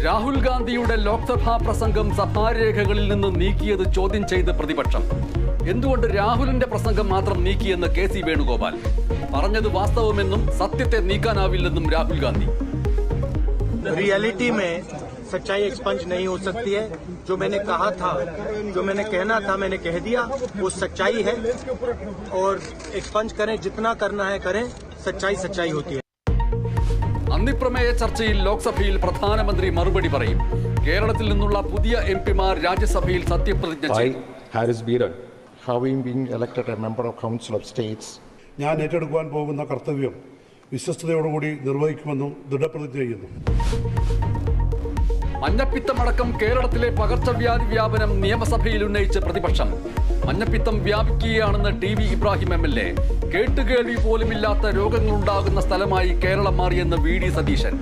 രാഹുൽ ഗാന്ധിയുടെ ലോക്സഭാ പ്രസംഗം സഭാരേഖകളിൽ നിന്ന് നീക്കിയത് ചോദ്യം ചെയ്ത് പ്രതിപക്ഷം. എന്തുകൊണ്ട് രാഹുലിന്റെ പ്രസംഗം മാത്രം നീക്കിയെന്ന് കെ സി വേണുഗോപാൽ. പറഞ്ഞത് വാസ്തവമെന്നും സത്യത്തെ നീക്കാനാവില്ലെന്നും രാഹുൽ ഗാന്ധി. रियलिटी में सच्चाई एक्सपंज नहीं हो सकती है. जो मैंने कहा था, जो मैंने कहना था, मैंने कह दिया. वो सच्चाई है और एक्सपंज करें, जितना करना है करें. सच्चाई सच्चाई होती है. അന്തിപ്രമേയ ചർച്ചയിൽ ലോക്സഭയിൽ പ്രധാനമന്ത്രി മറുപടി പറയും. കേരളത്തിൽ നിന്നുള്ള പുതിയ എംപിമാർ രാജ്യസഭയിൽ സത്യപ്രതിജ്ഞ ചെയ്യും. Haris Beeran, having been elected a member of Council of States, ഞാൻ ഏറ്റെടുക്കുവാൻ പോകുന്ന കർത്തവ്യം വിശ്വസ്തയോടുകൂടി നിർവഹിക്കുമെന്നും ദൃഢപ്രതിജ്ഞ ചെയ്യുന്നു. മഞ്ഞപ്പിത്തമടക്കം കേരളത്തിലെ പകർച്ചവ്യാധി വ്യാപനം നിയമസഭയിൽ ഉന്നയിച്ച് പ്രതിപക്ഷം. മഞ്ഞപ്പിത്തം വ്യാപിക്കുകയാണെന്ന് TV ഇബ്രാഹിം MLA. കേട്ടുകേൾവി പോലുമില്ലാത്ത രോഗങ്ങളുണ്ടാകുന്ന സ്ഥലമായി കേരളം മാറിയെന്ന് VD സതീശൻ.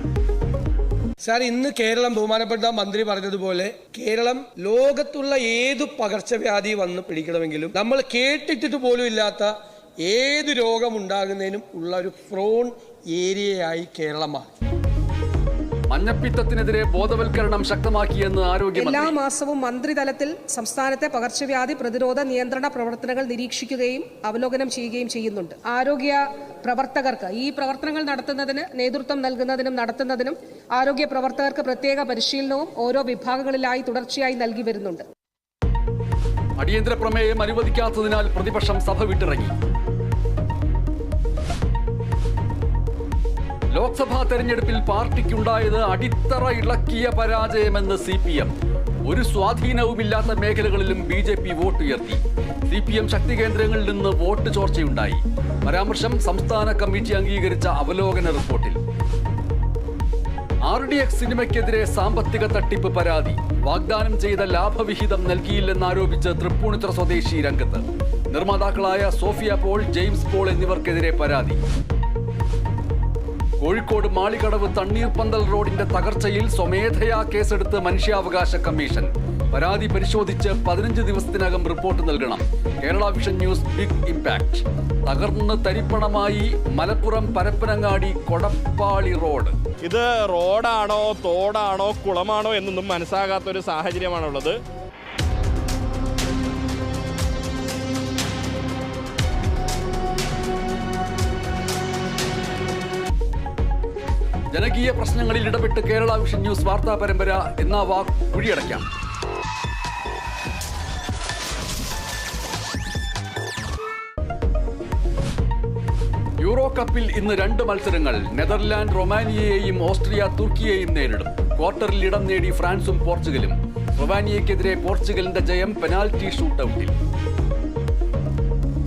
സാർ, ഇന്ന് കേരളം ബഹുമാനപ്പെട്ട മന്ത്രി പറഞ്ഞതുപോലെ കേരളം ലോകത്തുള്ള ഏതു പകർച്ചവ്യാധി വന്ന് പിടിക്കണമെങ്കിലും നമ്മൾ കേട്ടിട്ട് പോലും ഇല്ലാത്ത ഏത് രോഗമുണ്ടാകുന്നതിനും ഉള്ള ഒരു ഫ്രോൺ ഏരിയയായി കേരളം മാറി. മഞ്ഞപ്പിത്തത്തിനെതിരെ ബോധവൽക്കരണം ശക്തമാക്കിയെന്ന് ആരോഗ്യമന്ത്രി. എല്ലാ മാസവും മന്ത്രിതലത്തിൽ സംസ്ഥാനത്തെ പകർച്ചവ്യാധി പ്രതിരോധ നിയന്ത്രണ പ്രവർത്തനങ്ങൾ നിരീക്ഷിക്കുകയും അവലോകനം ചെയ്യുകയും ചെയ്യുന്നുണ്ട്. ആരോഗ്യ പ്രവർത്തകർക്ക് ഈ പ്രവർത്തനങ്ങൾ നടത്തുന്നതിന് നേതൃത്വം നൽകുന്നതിനും നടത്തുന്നതിനും ആരോഗ്യ പ്രവർത്തകർക്ക് പ്രത്യേക പരിശീലനവും ഓരോ വിഭാഗങ്ങളിലായി തുടർച്ചയായി നൽകി വരുന്നുണ്ട്. അടിയന്തര പ്രമേയം അനുവദിക്കാത്തതിനാൽ പ്രതിപക്ഷം സഭ വിട്ടിറങ്ങി. ലോക്സഭാ തെരഞ്ഞെടുപ്പിൽ പാർട്ടിക്കുണ്ടായത് അടിത്തറ ഇളക്കിയ പരാജയമെന്ന് CPM. ഒരു സ്വാധീനവുമില്ലാത്ത മേഖലകളിലും BJP വോട്ട് ഉയർത്തി. CPM ശക്തി കേന്ദ്രങ്ങളിൽ നിന്ന് വോട്ട് ചോർച്ചയുണ്ടായി. പരാമർശം സംസ്ഥാന കമ്മിറ്റി അംഗീകരിച്ച അവലോകന റിപ്പോർട്ടിൽ. RDX സിനിമയ്ക്കെതിരെ സാമ്പത്തിക തട്ടിപ്പ് പരാതി. വാഗ്ദാനം ചെയ്ത ലാഭവിഹിതം നൽകിയില്ലെന്നാരോപിച്ച് തൃപ്പൂണിത്തുറ സ്വദേശി രംഗത്ത്. നിർമ്മാതാക്കളായ സോഫിയ പോൾ, ജെയിംസ് പോൾ എന്നിവർക്കെതിരെ പരാതി. കോഴിക്കോട് മാളികടവ് തണ്ണീർപ്പന്തൽ റോഡിന്റെ തകർച്ചയിൽ സ്വമേധയാ കേസെടുത്ത് മനുഷ്യാവകാശ കമ്മീഷൻ. പരാതി പരിശോധിച്ച് 15 ദിവസത്തിനകം റിപ്പോർട്ട് നൽകണം. Kerala Vision news big impact. തകർന്ന് തരിപ്പണമായി മലപ്പുറം പരപ്പനങ്ങാടി കൊടപ്പാളി റോഡ്. ഇത് റോഡാണോ തോടാണോ കുളമാണോ എന്നൊന്നും മനസ്സാകാത്തൊരു സാഹചര്യമാണുള്ളത്. ജനകീയ പ്രശ്നങ്ങളിൽ ഇടപെട്ട് കേരള വിഷൻ ന്യൂസ് വാർത്താ പരമ്പര എന്ന വാക്ക് കുഴിയടയ്ക്കാം. യൂറോ കപ്പിൽ ഇന്ന് 2 മത്സരങ്ങൾ. നെതർലാൻഡ് റൊമാനിയയെയും ഓസ്ട്രിയ തുർക്കിയെയും നേരിടും. ക്വാർട്ടറിൽ ഇടം നേടി ഫ്രാൻസും പോർച്ചുഗലും. റൊമാനിയയ്ക്കെതിരെ പോർച്ചുഗലിന്റെ ജയം പെനാൽറ്റി ഷൂട്ടൌട്ടിൽ.